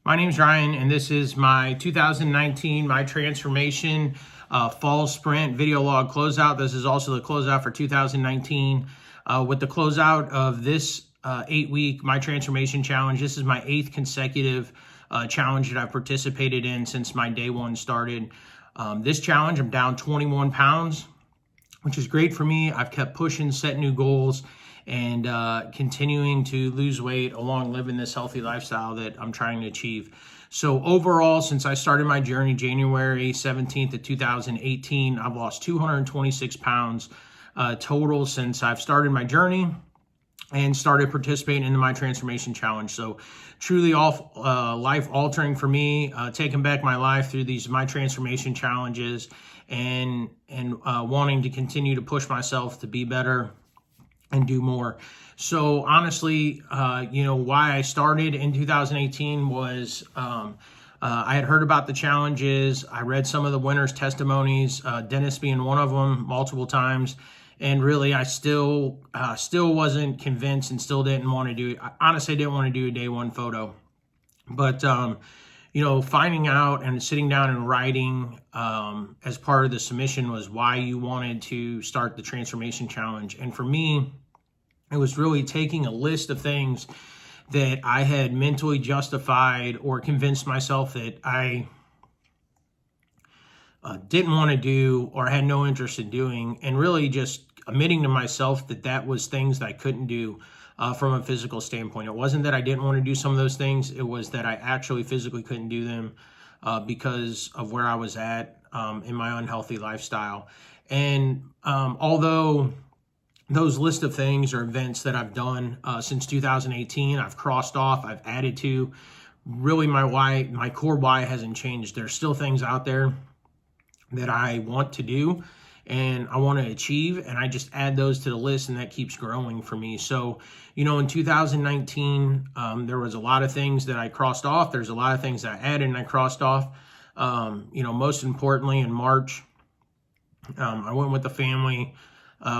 My name's Ryan, and this is my 2019 MyTransphormation fall sprint video log closeout. This is also the closeout for 2019. With the closeout of this 8-week MyTransphormation challenge, this is my 8th consecutive challenge that I've participated in since my day one started. This challenge, I'm down 21 pounds, which is great for me. I've kept pushing, set new goals, and continuing to lose weight along living this healthy lifestyle that I'm trying to achieve. So overall, since I started my journey January 17th of 2018, I've lost 226 pounds total since I've started my journey and started participating in the MyTransphormation challenge. So truly life altering for me, taking back my life through these MyTransphormation challenges and wanting to continue to push myself to be better and do more. So honestly, why I started in 2018 was I had heard about the challenges. I read some of the winners' testimonies, Dennis being one of them, multiple times. And really, I still wasn't convinced and still didn't want to do it. I honestly didn't want to do a day one photo. But, finding out and sitting down and writing as part of the submission was why you wanted to start the transformation challenge. And for me, it was really taking a list of things that I had mentally justified or convinced myself that I didn't want to do or had no interest in doing, and really just admitting to myself that that was things that I couldn't do from a physical standpoint. It wasn't that I didn't want to do some of those things. It was that I actually physically couldn't do them because of where I was at in my unhealthy lifestyle. And although those list of things or events that I've done since 2018, I've crossed off, I've added to, really my core why hasn't changed. There's still things out there that I want to do and I want to achieve, and I just add those to the list, and that keeps growing for me. So, in 2019, there was a lot of things that I crossed off. There's a lot of things that I added and I crossed off. Most importantly, in March, I went with the family.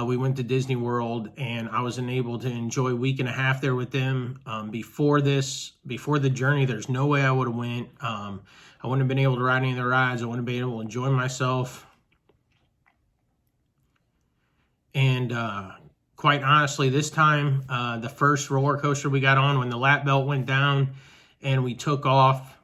We went to Disney World, and I was able to enjoy a week and a half there with them. Before the journey, there's no way I would have went. I wouldn't have been able to ride any of the rides. I wouldn't have been able to enjoy myself. And quite honestly, this time, the first roller coaster we got on, when the lap belt went down and we took off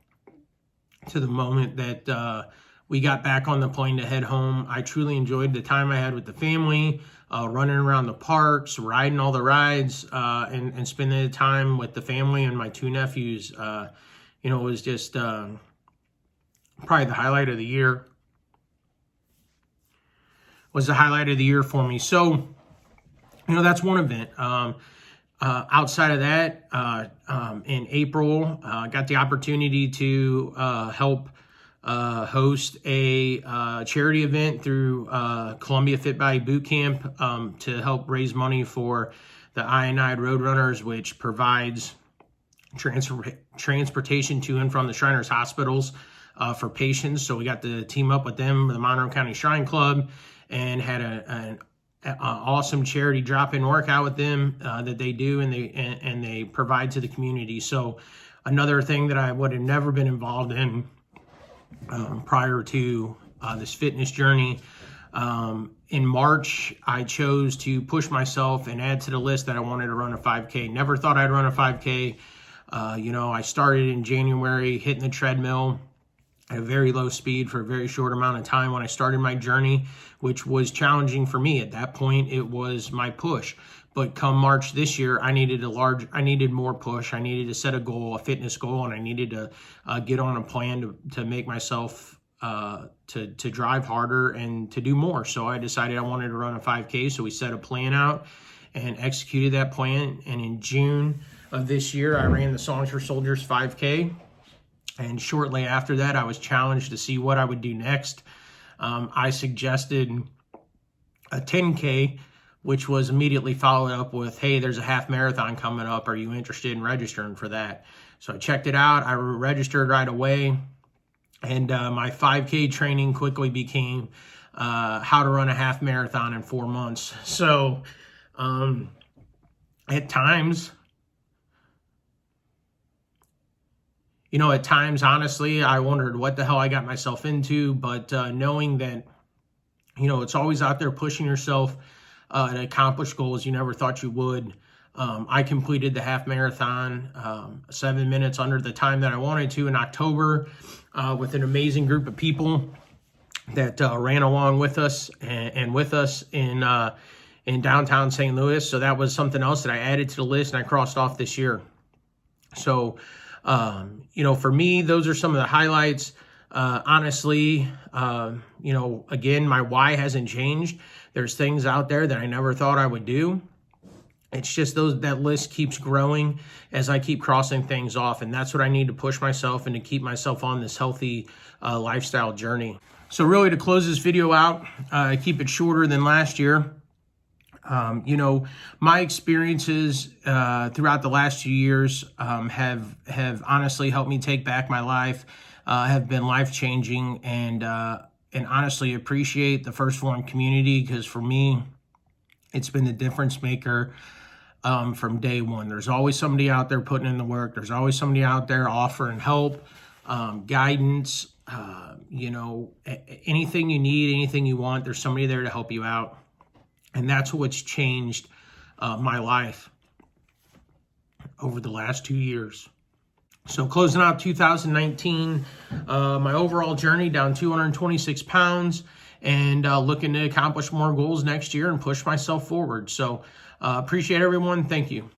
to the moment that we got back on the plane to head home, I truly enjoyed the time I had with the family, running around the parks, riding all the rides, and spending the time with the family and my two nephews. It was just probably the highlight of the year. Was the highlight of the year for me. So, that's one event. Outside of that, in April, I got the opportunity to help host a charity event through Columbia Fit Body Boot Camp to help raise money for the Ionide Roadrunners, which provides transportation to and from the Shriners hospitals for patients. So we got to team up with them, the Monroe County Shrine Club, and had an awesome charity drop-in workout with them that they do and they provide to the community. So another thing that I would have never been involved in prior to this fitness journey. In March, I chose to push myself and add to the list that I wanted to run a 5K. Never thought I'd run a 5K. I started in January, hitting the treadmill at a very low speed for a very short amount of time when I started my journey, which was challenging for me. At that point, it was my push. But come March this year, I needed more push. I needed to set a goal, a fitness goal, and I needed to get on a plan to make myself to drive harder and to do more. So I decided I wanted to run a 5K. So we set a plan out and executed that plan. And in June of this year, I ran the Songs for Soldiers 5K. And shortly after that, I was challenged to see what I would do next. I suggested a 10K, which was immediately followed up with, hey, there's a half marathon coming up. Are you interested in registering for that? So I checked it out. I registered right away. And my 5K training quickly became how to run a half marathon in 4 months. So at times, at times, honestly, I wondered what the hell I got myself into, but knowing that, it's always out there pushing yourself to accomplish goals you never thought you would. I completed the half marathon 7 minutes under the time that I wanted to in October with an amazing group of people that ran along with us and with us in downtown St. Louis. So that was something else that I added to the list and I crossed off this year. So, for me, those are some of the highlights. Honestly, again, my why hasn't changed. There's things out there that I never thought I would do. It's just that list keeps growing as I keep crossing things off. And that's what I need to push myself and to keep myself on this healthy lifestyle journey. So really, to close this video out, keep it shorter than last year. My experiences throughout the last 2 years have honestly helped me take back my life, have been life-changing, and honestly appreciate the First Phorm community, because for me, it's been the difference maker from day one. There's always somebody out there putting in the work. There's always somebody out there offering help, guidance, anything you need, anything you want, there's somebody there to help you out. And that's what's changed my life over the last 2 years. So closing out 2019, my overall journey down 226 pounds and looking to accomplish more goals next year and push myself forward. So appreciate everyone. Thank you.